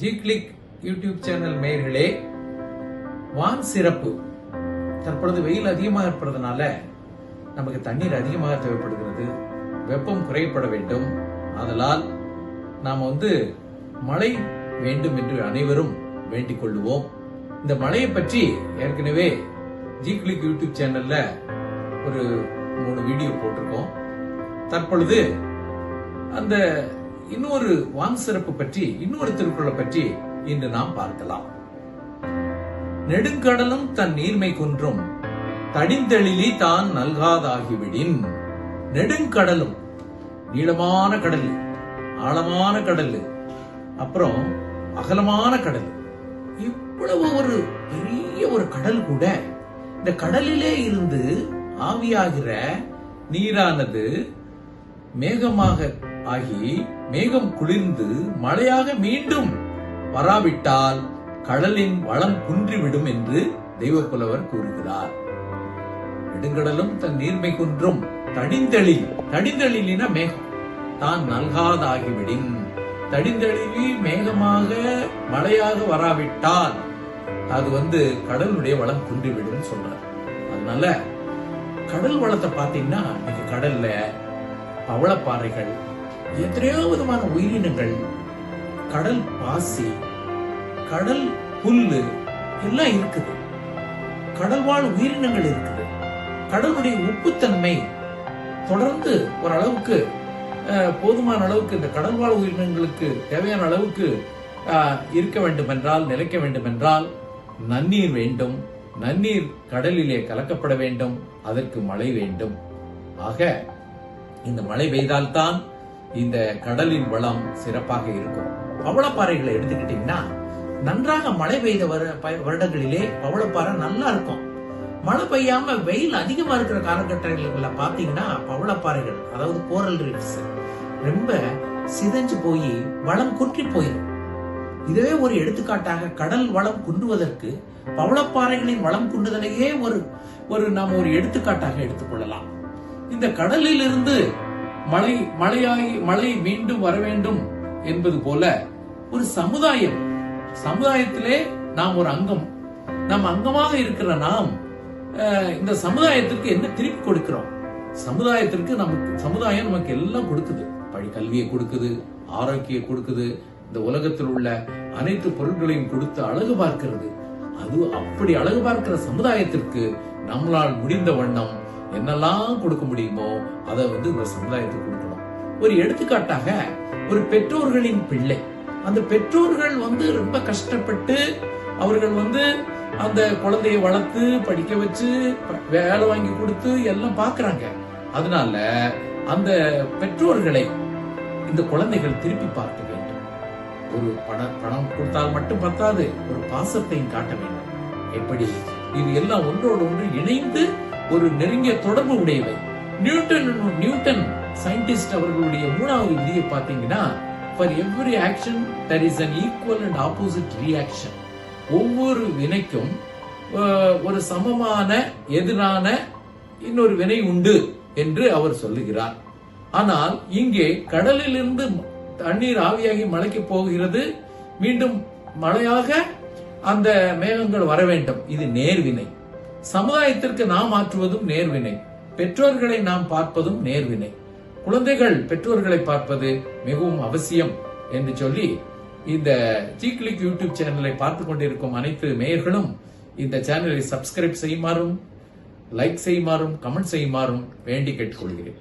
G click YouTube channel நேயர்களே, வான் சிறப்பு. தற்பொழுது வெயில் அதிகமாக இருப்பதனால நமக்கு தண்ணீர் அதிகமாக தேவைப்படுகிறது. வெப்பம் குறைப்பட வேண்டும். அதனால் நாம் மழை வேண்டும் என்று அனைவரும் வேண்டிக் கொள்ளுவோம். இந்த மழையை பற்றி ஏற்கனவே ஜி கிளிக் யூடியூப் சேனல்ல ஒரு 3 வீடியோ போட்டிருக்கோம். தற்பொழுது அந்த இன்னொரு வான் சிறப்பு பற்றி, இன்னொரு திருக்குறளை பற்றி இன்று நாம் பார்க்கலாம். நெடுங்கடலும் தன் நீர்மை குன்றும் தடிந்தெழிலி தான் நல்காதாகிவிடின். நெடுங்கடலும், நீளமான கடல், ஆழமான கடல், அப்புறம் அகலமான கடல், இவ்வளவு ஒரு பெரிய ஒரு கடல் கூட இந்த கடலிலே இருந்து ஆவியாகிற நீரானது மேகமாக ஆகி மேகம் குளிர்ந்து மழையாக மீண்டும் வராவிட்டால் கடலின் வளம் குன்றிவிடும் என்று தெய்வப்புலவர் கூறுகிறார். நெடுங்கடலும் தன் நீர்மை குன்றும் தடிந்தெழிலின மேகம் தான் நல்காதாகிவிடின். தடிந்தெழிலி மேகமாக மழையாக வராவிட்டால் அது கடலுடைய வளம் குன்றிவிடும் சொல்றார். அதனால கடல் வளத்தை பாத்தீங்கன்னா இன்னைக்கு கடல்ல பவளப்பாறைகள், எத்தனையோ விதமான உயிரினங்கள், கடல் பாசி, கடல் புல்லு எல்லாம் இருக்குது. கடல் வாழ் உயிரினங்கள் இருக்குது. கடலுடைய உப்புத்தன்மை தொடர்ந்து ஒரு அளவுக்கு, போதுமான அளவுக்கு இந்த கடல் வாழ் உயிரினங்களுக்கு தேவையான அளவுக்கு இருக்க வேண்டும் என்றால், நிலைக்க வேண்டும் என்றால் நன்னீர் வேண்டும். நன்னீர் கடலிலே கலக்கப்பட வேண்டும். அதற்கு மழை வேண்டும். ஆக இந்த மழை பெய்தால்தான் இந்த கடலின் வளம் சிறப்பாக இருக்கும். பவளப்பாறைகளை எடுத்துக்கிட்டீங்கன்னா, நன்றாக மழை பெய்த வருடங்களிலே பவளப்பாறை நல்லா இருக்கும். மழை பெய்யாம வெயில் அதிகமா இருக்கிற காலகட்டங்களில் பாத்தீங்கன்னா பவளப்பாறைகள், அதாவது கோரல் ரீஃப்ஸ் ரொம்ப சிதைஞ்சு போய் வளம் குன்றி போயிடும். இதுவே ஒரு எடுத்துக்காட்டாக கடல் வளம் குன்றுவதற்கு பவளப்பாறைகளின் வளம் குன்றுதலையே நாம் ஒரு எடுத்துக்காட்டாக எடுத்துக்கொள்ளலாம். இந்த கடலில் இருந்து மழை மீண்டும் வர வேண்டும் என்பது போல ஒரு சமுதாயத்திலே நாம் ஒரு அங்கம். நாம் அங்கமாக இருக்கிற நாம் இந்த சமுதாயத்திற்கு என்ன திருப்பி கொடுக்கிறோம்? சமுதாயம் நமக்கு எல்லாம் கொடுக்குது. கல்வியை கொடுக்குது, ஆரோக்கியம் கொடுக்குது, இந்த உலகத்தில் உள்ள அனைத்து பொருட்களையும் கொடுத்து அழகு பார்க்கிறது. அது அப்படி அழகு பார்க்கிற சமுதாயத்திற்கு நம்மளால் முடிந்த வண்ணம் என்னெல்லாம் கொடுக்க முடியுமோ அதை இந்த சமுதாயத்துக்கு கொடுக்கணும். ஒரு எடுத்துக்காட்டாக ஒரு பெற்றோர்களின் பிள்ளை, அந்த பெற்றோர்கள் ரொம்ப கஷ்டப்பட்டு அவர்கள் அந்த குழந்தையை வளர்த்து படிக்க வச்சு வேலை வாங்கி கொடுத்து எல்லாம் பாக்குறாங்க. அதனால அந்த பெற்றோர்களை இந்த குழந்தைகள் திருப்பி பார்க்க வேண்டும். ஒரு பணம் கொடுத்தால் மட்டும் பத்தாது, ஒரு பாசத்தையும் காட்ட வேண்டும். எப்படி இது எல்லாம் ஒன்றோடு ஒன்று இணைந்து ஒரு நெருங்கிய தொடர்பு உடையவை. நியூட்டன் சயின்டிஸ்ட் அவர்களுடைய 3வது விதியை பாத்தீங்கன்னா, for every action there is an equal and opposite reaction. ஒவ்வொரு வினைக்கும் ஒரு சமமான எதிரான இன்னொரு வினை உண்டு என்று அவர் சொல்லுகிறார். ஆனால் இங்கே கடலில் இருந்து தண்ணீர் ஆவியாகி மழைக்கு போகிறது, மீண்டும் மழையாக அந்த மேகங்கள் வர வேண்டும். இது நேர்வினை. சமுதாயத்திற்கு நாம் ஆற்றுவதும் நேர்வினை. பெற்றோர்களை நாம் பார்ப்பதும் நேர்வினை. குழந்தைகள் பெற்றோர்களை பார்ப்பது மிகவும் அவசியம் என்று சொல்லி, இந்த ஜி கிளிக் யூடியூப் சேனலை பார்த்து கொண்டிருக்கும் அனைத்து நேயர்களும் இந்த சேனலை சப்ஸ்கிரைப் செய்யுமாறும், லைக் செய்யுமாறும், கமெண்ட் செய்யுமாறும் வேண்டி கேட்டுக்கொள்கிறேன்.